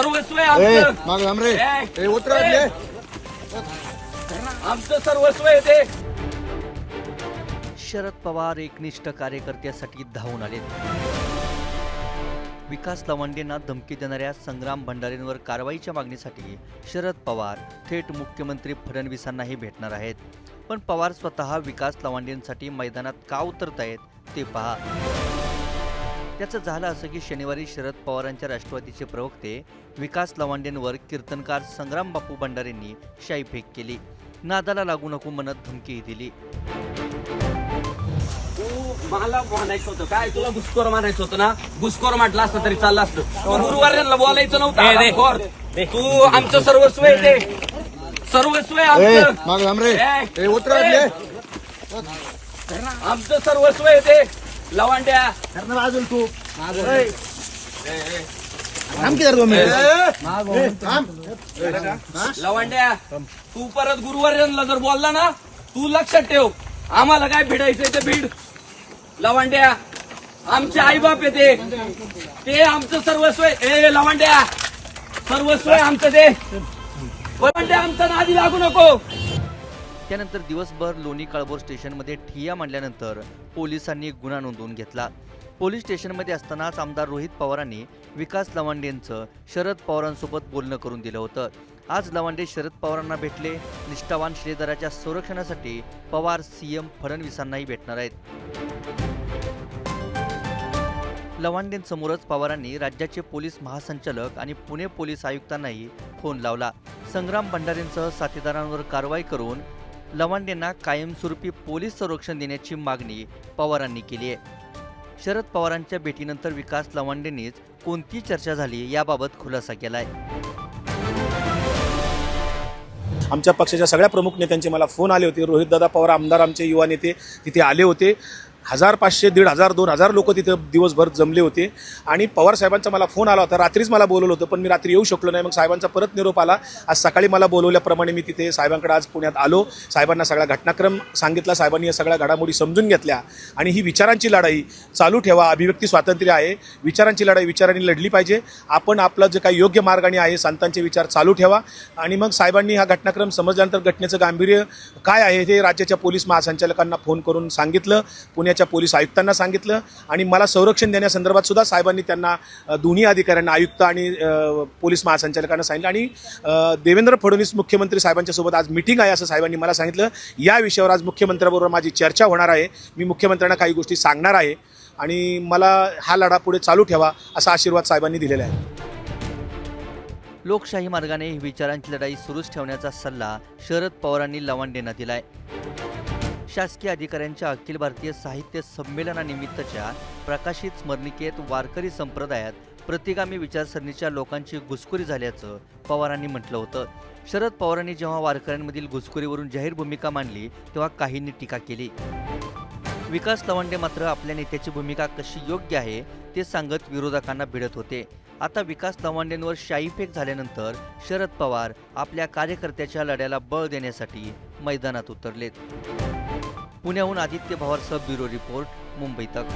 सर्वस्व आहे आमचं. माग थांब रे. ए, उतरवले. आमचं सर्वस्व आहे ते. शरद पवार एकनिष्ठ कार्यकर्त्यासाठी धावून आले. विकास लवांडेंना धमकी देणाऱ्या संग्राम भंडारेंवर कारवाईच्या मागणीसाठी शरद पवार थेट मुख्यमंत्री फडणवीसांनाही भेटणार आहेत. पण पवार स्वतः विकास लवांडेंसाठी मैदानात का उतरतायत ते पहा. त्याचं झालं असं की शनिवारी शरद पवारांच्या राष्ट्रवादीचे प्रवक्ते विकास लवांडेंवर कीर्तनकार संग्राम बापू भंडारेंनी शाईफेक केली. नादाला लागू नको म्हणत धमकीही दिली. तू मला म्हणायचं होतं काय, तुला घुसखोर म्हणायचं होतं ना. घुसखोर म्हटलं असतं तरी चाललं असतं. तू गुरुवाऱ्यांना बोलायचं नव्हतं. तू आमचं सर्वस्व आहे ते. सर्वस्व आहे आमचं. माग थांब रे. ए, उतरवले. आमचं सर्वस्व आहे ते. लवांड्या बाजून तू थांब की जरा 2 मिनिट. लवांड्या तू परत गुरुवाऱ्यांना जर बोलला ना, तू लक्षात ठेव, आम्हाला काय भिडायचंय ते भीड. लवांड्या आमचे आईबाप आहे ते आमचं सर्वस्व आहे. ए लवांड्या सर्वस्व आहे आमचं ते. लवांड्या आमचा नादी लागू नको. त्यानंतर दिवसभर लोणी काळभोर स्टेशनमध्ये ठिय्या मांडल्यानंतर पोलिसांनी गुन्हा नोंदवून घेतला. पोलीस स्टेशनमध्ये असतानाच आमदार रोहित पवारांनी विकास लवांडेंचं शरद पवारांसोबत बोलणं करून दिलं होतं. आज लवांडे शरद पवारांना भेटले. निष्ठावान श्रीधराच्या संरक्षणासाठी पवार सीएम फडणवीसांनाही भेटणार आहेत. लवांडेंसमोरच पवारांनी राज्याचे पोलीस महासंचालक आणि पुणे पोलीस आयुक्तांनाही फोन लावला. संग्राम भंडारेंसह साथीदारांवर कारवाई करून लवांडेंना कायमस्वरूपी पोलीस संरक्षण देण्याची मागणी पवारांनी केली आहे. शरद पवारांच्या भेटीनंतर विकास लवांडेंनीच कोणती चर्चा झाली याबाबत खुलासा केलाय. आमच्या पक्षाच्या सगळ्या प्रमुख नेत्यांचे मला फोन आले होते. रोहितदादा पवार आमदार, आमचे युवा नेते तिथे आले होते. 1000, 500, 1500, 2000 लोक तिथं दिवसभर जमले होते. आणि पवार साहेबांचा मला फोन आला होता. रात्रीच मला बोलवलं होतं, पण मी रात्री येऊ शकलो नाही. मग साहेबांचा परत निरोप आला. आज सकाळी मला बोलवल्याप्रमाणे मी तिथे साहेबांकडे आज पुण्यात आलो. साहेबांना सगळा घटनाक्रम सांगितला. साहेबांनी या सगळ्या घडामोडी समजून घेतल्या. आणि ही विचारांची लढाई चालू ठेवा. अभिव्यक्ती स्वातंत्र्य आहे. विचारांची लढाई विचारांनी लढली पाहिजे. आपण आपलं जे काही योग्य मार्गाने आहे संतांचे विचार चालू ठेवा. आणि मग साहेबांनी हा घटनाक्रम समजल्यानंतर घटनेचं गांभीर्य काय आहे ते राज्याच्या पोलीस महासंचालकांना फोन करून सांगितलं. पुण्याच्या पोलीस आयुक्तांना सांगितलं. आणि मला संरक्षण देण्यासंदर्भात सुद्धा साहेबांनी त्यांना दोन्ही अधिकाऱ्यांना, आयुक्त आणि पोलीस महासंचालकांना सांगितलं. आणि देवेंद्र फडणवीस मुख्यमंत्री साहेबांच्या सोबत आज मीटिंग आहे असं साहेबांनी मला सांगितलं. या विषयावर आज मुख्यमंत्र्यांबरोबर माझी चर्चा होणार आहे. मी मुख्यमंत्र्यांना काही गोष्टी सांगणार आहे. आणि मला हा लढा पुढे चालू ठेवा असा आशीर्वाद साहेबांनी दिलेला आहे. लोकशाही मार्गाने ही विचारांची लढाई सुरूच ठेवण्याचा सल्ला शरद पवारांनी लवांडेंना दिलाय. शासकीय अधिकाऱ्यांच्या अखिल भारतीय साहित्य संमेलनानिमित्तच्या प्रकाशित स्मरणिकेत वारकरी संप्रदायात प्रतिगामी विचारसरणीच्या लोकांची घुसखोरी झाल्याचं पवारांनी म्हटलं होतं. शरद पवारांनी जेव्हा वारकऱ्यांमधील घुसखोरीवरून जाहीर भूमिका मांडली तेव्हा काहींनी टीका केली. विकास लवांडे मात्र आपल्या नेत्याची भूमिका कशी योग्य आहे ते सांगत विरोधकांना भिडत होते. आता विकास लवांडेंवर शाईफेक झाल्यानंतर शरद पवार आपल्या कार्यकर्त्याच्या लढ्याला बळ देण्यासाठी मैदानात उतरलेत. पुण्याहून आदित्य भवारसह ब्युरो रिपोर्ट, मुंबई तक.